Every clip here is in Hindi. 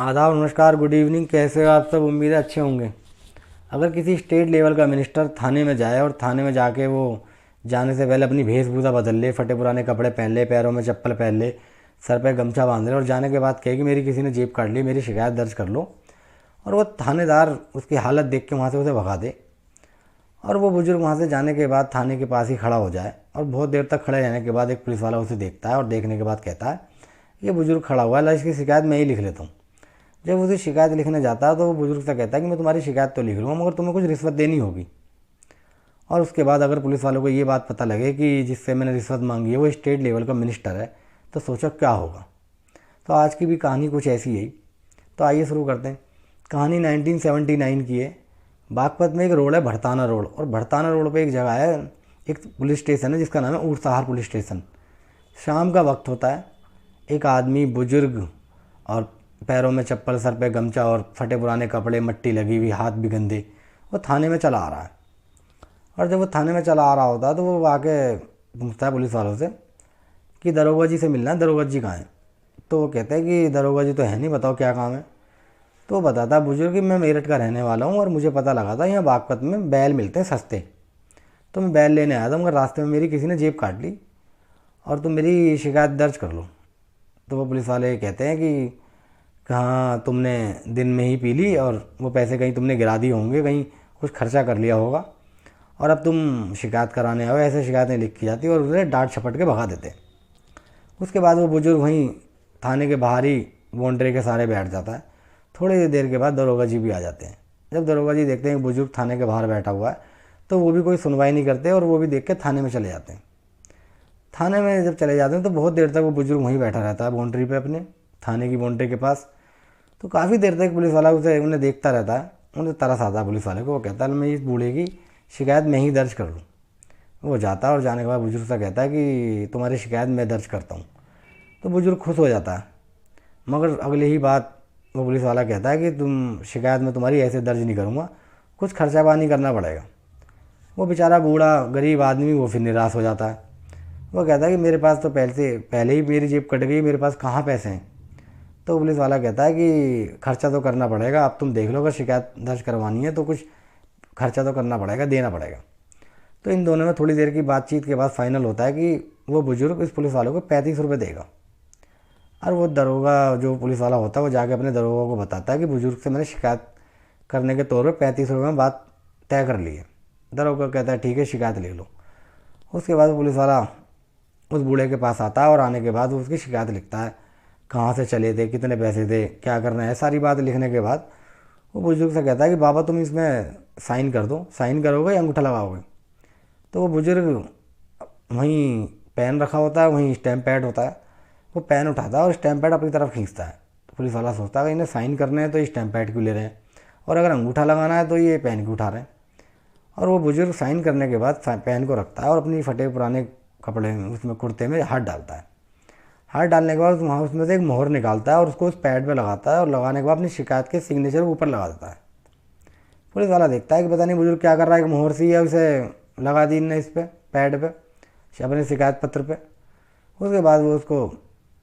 आदाब, नमस्कार, गुड इवनिंग। कैसे हो आप सब? उम्मीद है अच्छे होंगे। अगर किसी स्टेट लेवल का मिनिस्टर थाने में जाए और थाने में जाके वो जाने से पहले अपनी वेशभूषा बदल ले, फटे पुराने कपड़े पहन ले, पैरों में चप्पल पहन ले, सर पे गमछा बांध ले और जाने के बाद कहे कि मेरी किसी ने जेब काट ली, मेरी शिकायत दर्ज कर लो, और वो थानेदार उसकी हालत देख के वहाँ से उसे भगा दे, और वो बुजुर्ग वहाँ से जाने के बाद थाने के पास ही खड़ा हो जाए, और बहुत देर तक खड़े रहने के बाद एक पुलिस वाला उसे देखता है और देखने के बाद कहता है ये बुजुर्ग खड़ा हुआ है, ला इसकी शिकायत मैं ही लिख लेता हूँ। जब उसे शिकायत लिखने जाता है तो वो बुजुर्ग से कहता है कि मैं तुम्हारी शिकायत तो लिख लूँगा, मगर तुम्हें कुछ रिश्वत देनी होगी। और उसके बाद अगर पुलिस वालों को ये बात पता लगे कि जिससे मैंने रिश्वत मांगी है वो स्टेट लेवल का मिनिस्टर है, तो सोचो क्या होगा। तो आज की भी कहानी कुछ ऐसी है। तो आइए शुरू करते हैं। कहानी 1979 की है। बागपत में एक रोड है, भड़ताना रोड, और भड़ताना रोड पे एक जगह है, एक पुलिस स्टेशन है जिसका नाम है ऊरसहार पुलिस स्टेशन। शाम का वक्त होता है। एक आदमी बुजुर्ग और पैरों में चप्पल, सर पे गमछा और फटे पुराने कपड़े, मट्टी लगी हुई, हाथ भी गंदे, वो थाने में चला आ रहा है। और जब वो थाने में चला आ रहा होता है तो वो आके पूछता है पुलिस वालों से कि दरोगा जी से मिलना है, दरोगा जी कहाँ हैं। तो वो कहते हैं कि दरोगा जी तो है नहीं, बताओ क्या काम है। तो वो बताता है बुजुर्ग कि मैं मेरठ का रहने वाला हूँ और मुझे पता लगा था यहाँ बागपत में बैल मिलते हैं सस्ते, तो मैं बैल लेने आया था, मगर रास्ते में मेरी किसी ने जेब काट ली और तुम मेरी शिकायत दर्ज कर लो। तो वो पुलिस वाले कहते हैं कि हाँ, तुमने दिन में ही पी ली और वो पैसे कहीं तुमने गिरा दिए होंगे, कहीं कुछ खर्चा कर लिया होगा, और अब तुम शिकायत कराने आओ। ऐसे शिकायतें लिख की जाती और उसे डांट छपट के भगा देते। उसके बाद वो बुजुर्ग वहीं थाने के बाहर ही बाउंड्री के सहारे बैठ जाता है। थोड़ी देर के बाद दरोगा जी भी आ जाते हैं। जब दरोगा जी देखते हैं कि बुजुर्ग थाने के बाहर बैठा हुआ है तो वो भी कोई सुनवाई नहीं करते और वो भी देख के थाने में चले जाते हैं। थाने में जब चले जाते हैं तो बहुत देर तक वो बुजुर्ग वहीं बैठा रहता है बाउंड्री पे, अपने थाने की बाउंड्री के पास। तो काफ़ी देर तक पुलिस वाला उसे उन्हें देखता रहता है। उन्हें तरस आता है पुलिस वाले को। वो कहता है मैं इस बूढ़े की शिकायत मैं ही दर्ज कर लूँ। वो जाता है और जाने के बाद बुजुर्ग से कहता है कि तुम्हारी शिकायत मैं दर्ज करता हूँ। तो बुजुर्ग खुश हो जाता है, मगर अगली ही बात वो पुलिस वाला कहता है कि तुम शिकायत में तुम्हारी ऐसे दर्ज नहीं करूँगा, कुछ खर्चा पानी करना पड़ेगा। वो बेचारा बूढ़ा गरीब आदमी वो फिर निराश हो जाता है। वो कहता है कि मेरे पास तो पहले ही मेरी जेब कट गई, मेरे पास कहाँ पैसे हैं। तो पुलिस वाला कहता है कि खर्चा तो करना पड़ेगा, अब तुम देख लो, अगर शिकायत दर्ज करवानी है तो कुछ खर्चा तो करना पड़ेगा, देना पड़ेगा। तो इन दोनों में थोड़ी देर की बातचीत के बाद फाइनल होता है कि वो बुजुर्ग इस पुलिस वाले को 35 रुपये देगा। और वो दरोगा, जो पुलिस वाला होता है, वो जाके अपने दरोगा को बताता है कि बुजुर्ग से मैंने शिकायत करने के तौर पर 35 रुपये में बात तय कर ली है। दरोगा कहता है ठीक है, शिकायत ले लो। उसके बाद पुलिस वाला उस बूढ़े के पास आता है और आने के बाद वो उसकी शिकायत लिखता है, कहाँ से चले थे, कितने पैसे थे, क्या करना है, सारी बात लिखने के बाद वो बुजुर्ग से कहता है कि बाबा तुम इसमें साइन कर दो, साइन करोगे या अंगूठा लगाओगे। तो वो बुजुर्ग वहीं पेन रखा होता है, वहीं स्टैम्प पैड होता है, वो पेन उठाता है और स्टैम्प पैड अपनी तरफ खींचता है। तो पुलिस वाला सोचता है कि इन्हें साइन करने हैं तो ये स्टैम्प पैड क्यों ले रहे हैं, और अगर अंगूठा लगाना है तो ये पेन क्यों उठा रहे हैं। और वो बुजुर्ग साइन करने के बाद पेन को रखता है और अपनी फटे पुराने कपड़े उसमें कुर्ते में हाथ डालता है। हाथ डालने के बाद वहाँ उसमें से एक मोहर निकालता है और उसको उस पैड पे लगाता है, और लगाने के बाद अपनी शिकायत के सिग्नेचर ऊपर लगा देता है। पुलिस वाला देखता है कि पता नहीं बुजुर्ग क्या कर रहा है, कि मोहर सी है उसे लगा दी ने इस पे पैड पे, अपने शिकायत पत्र पे। उसके बाद वो उसको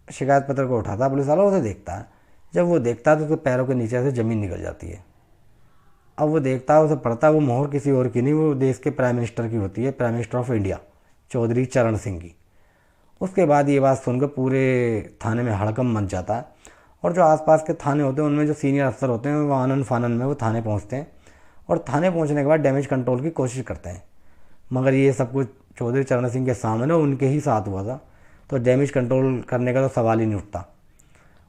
शिकायत पत्र को उठाता है, पुलिस वाला उसे देखता है। जब वो देखता है तो उसके पैरों के नीचे से ज़मीन निकल जाती है। अब वो देखता है, उसे पढ़ता है, वो मोहर किसी और की नहीं, वो देश के प्राइम मिनिस्टर की होती है, prime minister of India Chaudhary Charan Singh की। उसके बाद ये बात सुनकर पूरे थाने में हड़कंप मच जाता है, और जो आसपास के थाने होते हैं उनमें जो सीनियर अफसर होते हैं वो आनन फानन में वो थाने पहुंचते हैं, और थाने पहुंचने के बाद डैमेज कंट्रोल की कोशिश करते हैं। मगर ये सब कुछ चौधरी चरण सिंह के सामने उनके ही साथ हुआ था, तो डैमेज कंट्रोल करने का तो सवाल ही नहीं उठता।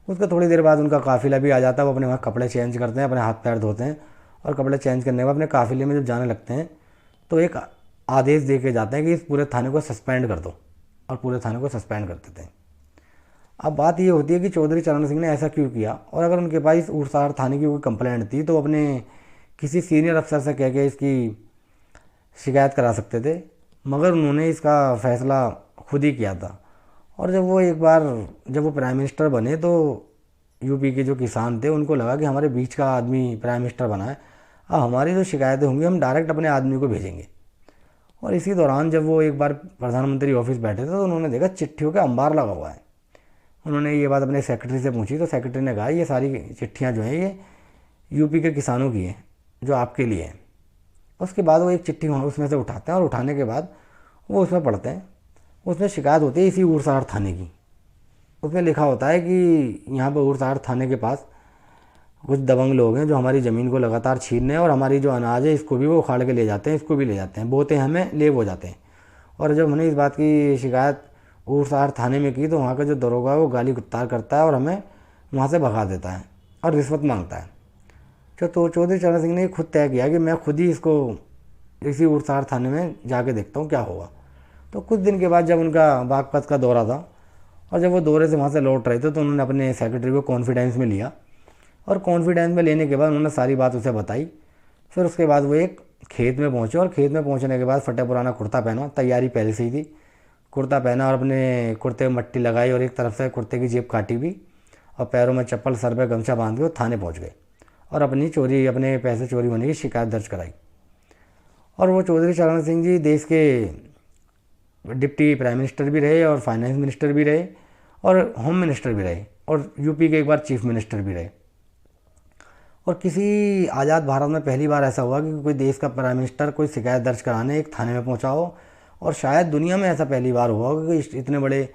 उसके थोड़ी देर बाद उनका काफ़िला भी आ जाता है। वो अपने वहाँ कपड़े चेंज करते हैं, अपने हाथ पैर धोते हैं, और कपड़े चेंज करने के बाद अपने काफ़िले में जब जाने लगते हैं तो एक आदेश दे के जाते हैं कि इस पूरे थाने को सस्पेंड कर दो, और पूरे थाने को सस्पेंड कर देते हैं। अब बात ये होती है कि चौधरी चरण सिंह ने ऐसा क्यों किया, और अगर उनके पास ऊरसहार थाने की कोई कंप्लेंट थी तो अपने किसी सीनियर अफसर से कह के इसकी शिकायत करा सकते थे, मगर उन्होंने इसका फैसला खुद ही किया था। और जब वो प्राइम मिनिस्टर बने तो यूपी के जो किसान थे उनको लगा कि हमारे बीच का आदमी प्राइम मिनिस्टर बना है, अब हमारी जो शिकायतें होंगी हम डायरेक्ट अपने आदमी को भेजेंगे। और इसी दौरान जब वो एक बार प्रधानमंत्री ऑफिस बैठे थे तो उन्होंने देखा चिट्ठियों का अंबार लगा हुआ है। उन्होंने ये बात अपने सेक्रेटरी से पूछी, तो सेक्रेटरी ने कहा ये सारी चिट्ठियाँ जो हैं ये यूपी के किसानों की हैं जो आपके लिए हैं। उसके बाद वो एक चिट्ठी उसमें से उठाते हैं और उठाने के बाद वो उसमें पढ़ते हैं। उसमें शिकायत होती है इसी उरसाहट थाने की। उसमें लिखा होता है कि यहाँ पर उरसाहट थाने के पास कुछ दबंग लोग हैं जो हमारी ज़मीन को लगातार छीन रहे हैं और हमारी जो अनाज है इसको भी वो उखाड़ के ले जाते हैं, इसको भी ले जाते हैं, बोते हमें ले हो जाते हैं। और जब हमने इस बात की शिकायत उरसाहट थाने में की तो वहाँ का जो दरोगा है वो गाली गलौज करता है और हमें वहाँ से भगा देता है और रिश्वत मांगता है। तो चौधरी चरण सिंह ने खुद तय किया कि मैं खुद ही इसको इसी उरसाहट थाने में जाके देखता हूँ क्या होगा। तो कुछ दिन के बाद जब उनका बागपत का दौरा था और जब वो दौरे से वहाँ से लौट रहे थे तो उन्होंने अपने सेक्रेटरी को कॉन्फिडेंस में लिया और कॉन्फिडेंस में लेने के बाद उन्होंने सारी बात उसे बताई। फिर उसके बाद वो एक खेत में पहुँचे और खेत में पहुँचने के बाद फटे पुराना कुर्ता पहना, तैयारी पहले से ही थी, कुर्ता पहना और अपने कुर्ते में मट्टी लगाई और एक तरफ से कुर्ते की जेब काटी भी और पैरों में चप्पल, सर पे गमछा बांध के वो थाने पहुँच गए और अपने पैसे चोरी होने की शिकायत दर्ज कराई। और वो चौधरी चरण सिंह जी देश के डिप्टी प्राइम मिनिस्टर भी रहे और फाइनेंस मिनिस्टर भी रहे और होम मिनिस्टर भी रहे और यूपी के एक बार चीफ मिनिस्टर भी रहे। और किसी आज़ाद भारत में पहली बार ऐसा हुआ कि कोई देश का प्राइम मिनिस्टर कोई शिकायत दर्ज कराने एक थाने में पहुंचा हो और शायद दुनिया में ऐसा पहली बार हुआ हो कि इतने बड़े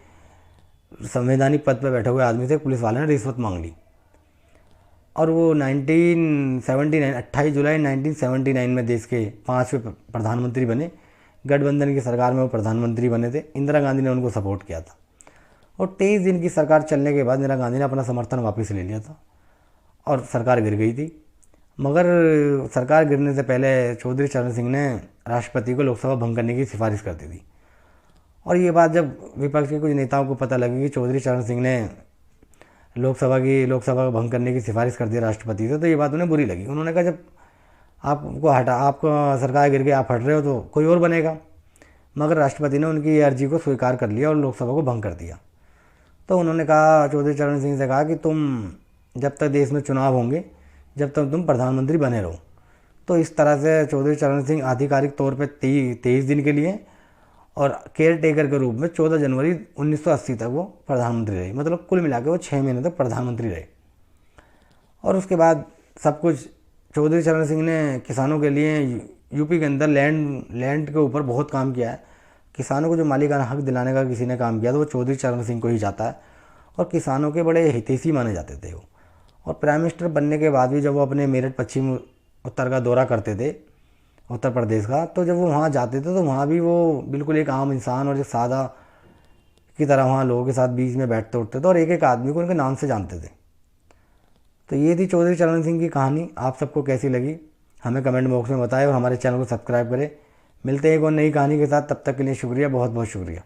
संवैधानिक पद पर बैठे हुए आदमी से पुलिस वाले ने रिश्वत मांग ली। और वो 28 जुलाई 1979 में देश के 5वें प्रधानमंत्री बने। गठबंधन की सरकार में वो प्रधानमंत्री बने थे। इंदिरा गांधी ने उनको सपोर्ट किया था और 23 दिन की सरकार चलने के बाद इंदिरा गांधी ने अपना समर्थन वापस ले लिया था और सरकार गिर गई थी। मगर सरकार गिरने से पहले चौधरी चरण सिंह ने राष्ट्रपति को लोकसभा भंग करने की सिफारिश कर दी थी। और ये बात जब विपक्ष के कुछ नेताओं को पता लगी कि चौधरी चरण सिंह ने लोकसभा का भंग करने की सिफारिश कर दी राष्ट्रपति से, तो ये बात उन्हें बुरी लगी। उन्होंने कहा जब आपका सरकार गिर गई, आप हट रहे हो तो कोई और बनेगा। मगर राष्ट्रपति ने उनकी अर्जी को स्वीकार कर लिया और लोकसभा को भंग कर दिया। तो उन्होंने कहा, चौधरी चरण सिंह से कहा कि तुम जब तक देश में चुनाव होंगे जब तक तुम प्रधानमंत्री बने रहो। तो इस तरह से चौधरी चरण सिंह आधिकारिक तौर पर 23 दिन के लिए और केयर टेकर के रूप में 14 जनवरी 1980 तक वो प्रधानमंत्री रहे। मतलब कुल मिला के वो 6 महीने तक प्रधानमंत्री रहे। और उसके बाद सब कुछ चौधरी चरण सिंह ने किसानों के लिए यूपी के अंदर लैंड के ऊपर बहुत काम किया है। किसानों को जो मालिकाना हक दिलाने का किसी ने काम किया तो वो चौधरी चरण सिंह को ही जाता है और किसानों के बड़े हितैषी माने जाते थे वो। और प्राइम मिनिस्टर बनने के बाद भी जब वो अपने मेरठ पश्चिम उत्तर का दौरा करते थे, उत्तर प्रदेश का, तो जब वो वहाँ जाते थे तो वहाँ भी वो बिल्कुल एक आम इंसान और एक सादा की तरह वहाँ लोगों के साथ बीच में बैठते उठते थे और एक एक आदमी को उनके नाम से जानते थे। तो ये थी चौधरी चरण सिंह की कहानी। आप सबको कैसी लगी हमें कमेंट बॉक्स में बताएं और हमारे चैनल को सब्सक्राइब करें। मिलते हैं एक और नई कहानी के साथ, तब तक के लिए शुक्रिया, बहुत बहुत शुक्रिया।